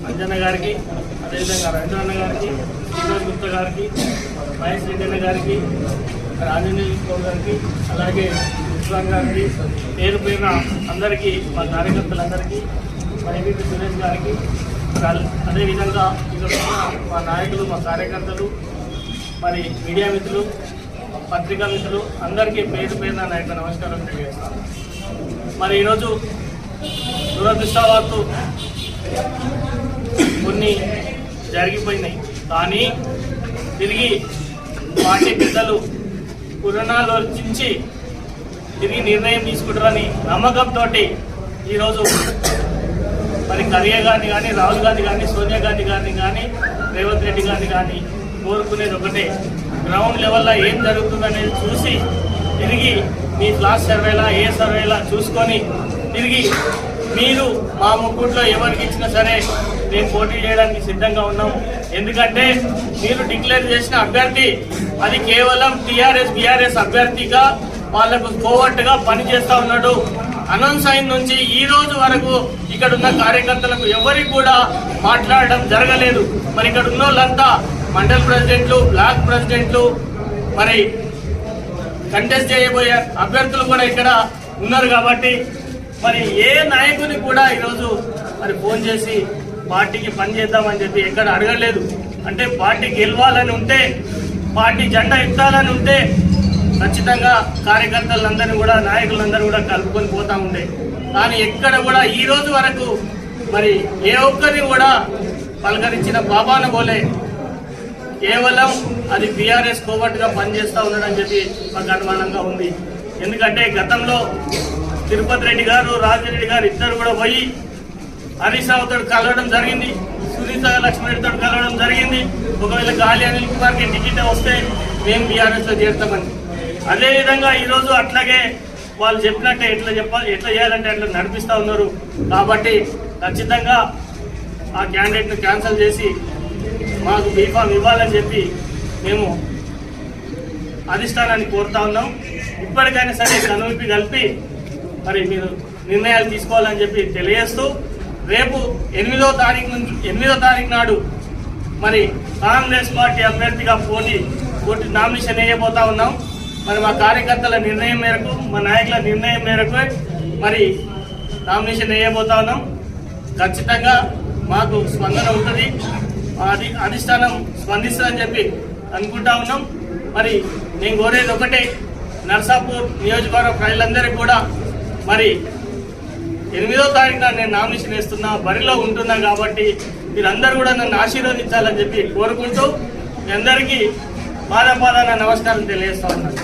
అంజన్న గారికి, అదేవిధంగా రవీంద్రన్న గారికి, శ్రీనివాస్ గుప్తా గారికి, మహేష్ రెడ్డి గారికి, రాజేంద్ర గౌడ్ గారికి, అలాగే ఇస్లాం గారికి, పేరు పేరున అందరికీ, మా కార్యకర్తలందరికీ, వైవిపి సురేష్ గారికి, అదేవిధంగా ఇక్కడ మా నాయకులు, మా కార్యకర్తలు, మరి మీడియా మిత్రులు, పత్రికా మిత్రులు అందరికీ పేరు పేరున నా యొక్క నమస్కారం తెలియజేస్తాను. మరి ఈరోజు దురదృష్టవశాత్తు కొన్ని జరిగిపోయినాయి, కానీ తిరిగి పార్టీ పెద్దలు పురాణాలోచించి తిరిగి నిర్ణయం తీసుకుంటారని నమ్మకంతో ఈరోజు మరి కరియా గాంధీ కానీ, రాహుల్ గాంధీ కానీ, సోనియా గాంధీ గారిని కానీ, రేవంత్ రెడ్డి గారిని కానీ కోరుకునేది ఒకటే, గ్రౌండ్ లెవెల్లో ఏం జరుగుతుందనేది చూసి తిరిగి మీ ఫ్లాష్ సర్వేలా ఏ సర్వేలా చూసుకొని తిరిగి మీరు మా ముగ్గుట్లో ఎవరికి ఇచ్చినా సరే మేము పోటీ చేయడానికి సిద్ధంగా ఉన్నాం. ఎందుకంటే మీరు డిక్లేర్ చేసిన అభ్యర్థి అది కేవలం టీఆర్ఎస్ బీఆర్ఎస్ అభ్యర్థిగా వాళ్లకు కోవర్ట్గా పనిచేస్తూ ఉన్నాడు. అనౌన్స్ అయిన నుంచి ఈ రోజు వరకు ఇక్కడ ఉన్న కార్యకర్తలకు ఎవరికి కూడా మాట్లాడడం జరగలేదు. మరి ఇక్కడ ఉన్న వాళ్ళంతా మండల్ ప్రెసిడెంట్లు, బ్లాక్ ప్రెసిడెంట్లు, మరి కంటెస్ట్ చేయబోయే అభ్యర్థులు కూడా ఇక్కడ ఉన్నారు. కాబట్టి మరి ఏ నాయకుని కూడా ఈరోజు మరి ఫోన్ చేసి పార్టీకి పనిచేద్దామని చెప్పి ఎక్కడ అడగలేదు. అంటే పార్టీ గెలవాలని ఉంటే, పార్టీ జెండా ఎత్తాలని ఉంటే ఖచ్చితంగా కార్యకర్తలందరినీ కూడా, నాయకులందరూ కూడా కలుపుకొని పోతా ఉండే. కానీ ఎక్కడ కూడా ఈ రోజు వరకు మరి ఏ ఒక్కరిని కూడా పలకరించిన బాబాన పోలే. కేవలం అది బీఆర్ఎస్ కోవర్ట్గా పనిచేస్తూ ఉన్నాడని చెప్పి మాకు అనుమానంగా ఉంది. ఎందుకంటే గతంలో తిరుపతి రెడ్డి గారు, రాజిరెడ్డి గారు ఇద్దరు కూడా పోయి హరీష్ రావుతో కలవడం జరిగింది, సునీత లక్ష్మణుడితో కలవడం జరిగింది. ఒకవేళ గాలి అనిల్ కుమార్కి టికెట్ వస్తే మేము బీఆర్ఎస్లో చేరుతామని. అదేవిధంగా ఈరోజు అట్లాగే వాళ్ళు చెప్పినట్టే ఎట్లా చేయాలంటే అట్లా నడిపిస్తూ ఉన్నారు. కాబట్టి ఖచ్చితంగా ఆ క్యాండిడేట్ను క్యాన్సిల్ చేసి మాకు బీఫామ్ ఇవ్వాలని చెప్పి మేము అధిష్టానాన్ని కోరుతా ఉన్నాం. ఇప్పటికైనా సరే కనువిప్పి కలిపి మరి మీరు నిర్ణయాలు తీసుకోవాలని చెప్పి తెలియజేస్తూ, రేపు 8వ తారీఖు నాడు మరి కాంగ్రెస్ పార్టీ అభ్యర్థిగా పోటీ నామినేషన్ వేయబోతా ఉన్నాం. మరి మా కార్యకర్తల నిర్ణయం మేరకు, మా నాయకుల నిర్ణయం మేరకు మరి నామినేషన్ వేయబోతా ఉన్నాం. ఖచ్చితంగా మాకు స్పందన ఉంటుంది, అధిష్టానం స్పందిస్తుందని చెప్పి అనుకుంటా ఉన్నాం. మరి నేను కోరేది ఒకటే, నర్సాపూర్ నియోజకవర్గ ప్రజలందరికీ కూడా మరి 8వ తారీఖున నేను నామినేషన్ వేస్తున్నా, బరిలో ఉంటున్నా. కాబట్టి మీరందరూ కూడా నన్ను ఆశీర్వదించాలని చెప్పి కోరుకుంటూ మీ అందరికీ పాదాన నమస్కారం తెలియజేస్తా ఉన్నాను.